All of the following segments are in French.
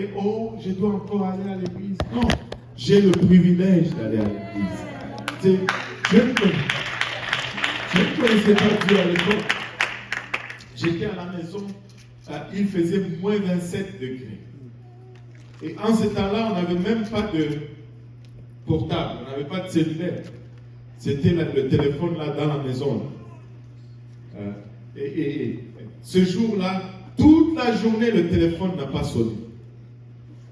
dire, oh, je dois encore aller à l'église. Non, j'ai le privilège d'aller à l'église. Je ne connaissais pas Dieu à l'époque. J'étais à la maison, il faisait moins 27 degrés. Et en ce temps-là, on n'avait même pas de portable, on n'avait pas de cellulaire. C'était le téléphone là dans la maison. Et ce jour-là, toute la journée, le téléphone n'a pas sonné.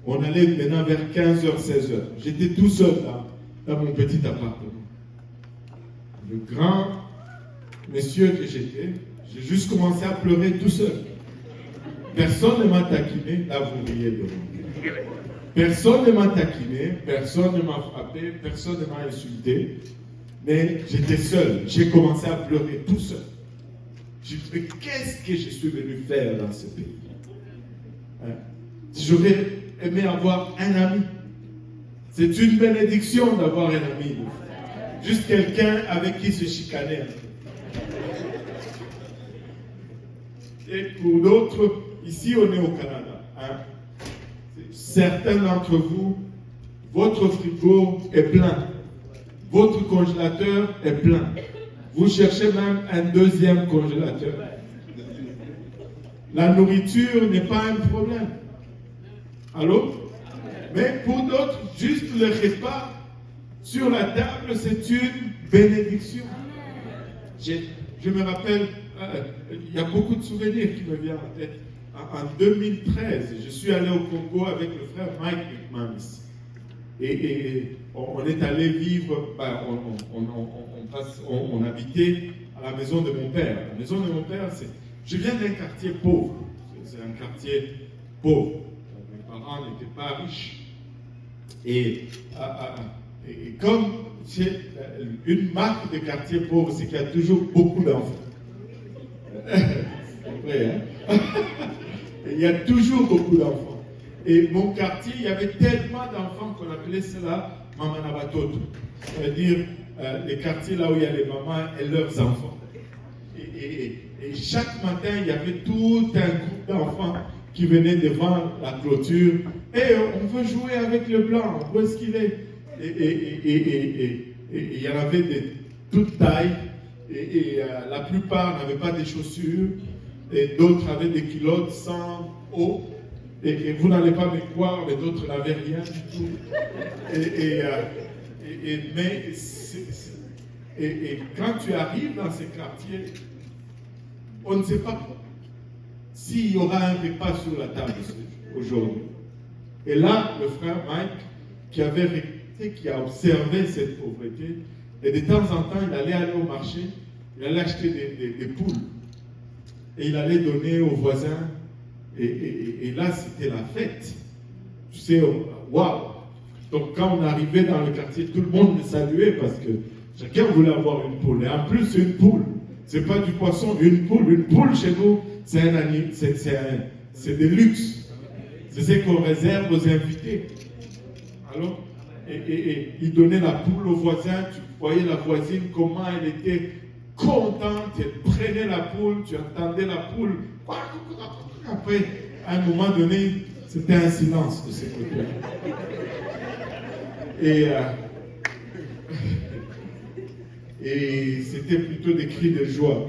On allait maintenant vers 15h, 16h. J'étais tout seul là, dans mon petit appartement. Le grand monsieur que j'étais, j'ai juste commencé à pleurer tout seul. Personne ne m'a taquiné, là vous riez de moi. Personne ne m'a taquiné, personne ne m'a frappé, personne ne m'a insulté. Mais j'étais seul, j'ai commencé à pleurer tout seul. J'ai dit, mais qu'est-ce que je suis venu faire dans ce pays? J'aurais aimé avoir un ami. C'est une bénédiction d'avoir un ami. Juste quelqu'un avec qui se chicaner. Et pour d'autres, ici on est au Canada. Certains d'entre vous, votre frigo est plein. Votre congélateur est plein. Vous cherchez même un deuxième congélateur. La nourriture n'est pas un problème. Allô? Mais pour d'autres, juste le repas sur la table, c'est une bénédiction. Je me rappelle, il y a beaucoup de souvenirs qui me viennent en tête. En 2013, je suis allé au Congo avec le frère Mike McManus. Et on est allé vivre, on habitait à la maison de mon père. La maison de mon père, je viens d'un quartier pauvre. C'est un quartier pauvre. Mes parents n'étaient pas riches. Et comme c'est une marque de quartier pauvre, c'est qu'il y a toujours beaucoup d'enfants. C'est vrai, hein? Il y a toujours beaucoup d'enfants. Et mon quartier, il y avait tellement d'enfants qu'on appelait cela Mamanabatoto. C'est-à-dire les quartiers là où il y a les mamans et leurs enfants. Et chaque matin, il y avait tout un groupe d'enfants qui venaient devant la clôture. Et on veut jouer avec le blanc, où est-ce qu'il est? Et il y en avait de toutes tailles. Et la plupart n'avaient pas de chaussures. Et d'autres avaient des culottes sans haut. Et vous n'allez pas me croire, mais d'autres n'avaient rien du tout. Et quand tu arrives dans ces quartiers, on ne sait pas s'il y aura un repas sur la table aujourd'hui. Et là, le frère Mike, qui a observé cette pauvreté, et de temps en temps, il allait aller au marché, il allait acheter des poules. Et il allait donner aux voisins. Et là, c'était la fête. Tu sais, waouh! Donc, quand on arrivait dans le quartier, tout le monde le saluait parce que chacun voulait avoir une poule. Et en plus, une poule, c'est pas du poisson, une poule chez nous, c'est des luxe. C'est ce qu'on réserve aux invités. Alors, et il donnait la poule aux voisins, tu voyais la voisine, comment elle était contente, elle prenait la poule, tu entendais la poule. Après, à un moment donné, c'était un silence de ce côté. Et c'était plutôt des cris de joie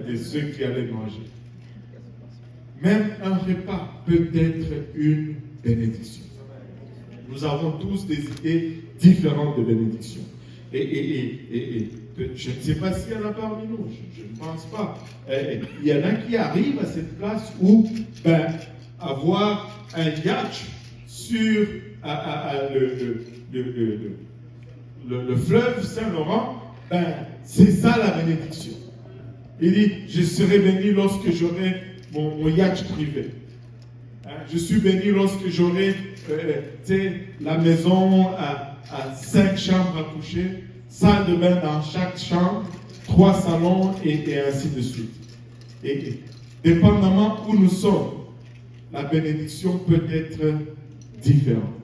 de ceux qui allaient manger. Même un repas peut être une bénédiction. Nous avons tous des idées différentes de bénédiction. Et je ne sais pas s'il y en a parmi nous, je ne pense pas. Il y en a qui arrivent à cette place où avoir un yacht sur le fleuve Saint-Laurent, c'est ça la bénédiction. Il dit, je serai béni lorsque j'aurai mon yacht privé. Je suis béni lorsque j'aurai la maison à 5 chambres à coucher, salle de bain dans chaque chambre, 3 salons et ainsi de suite. Et dépendamment où nous sommes, la bénédiction peut être différente.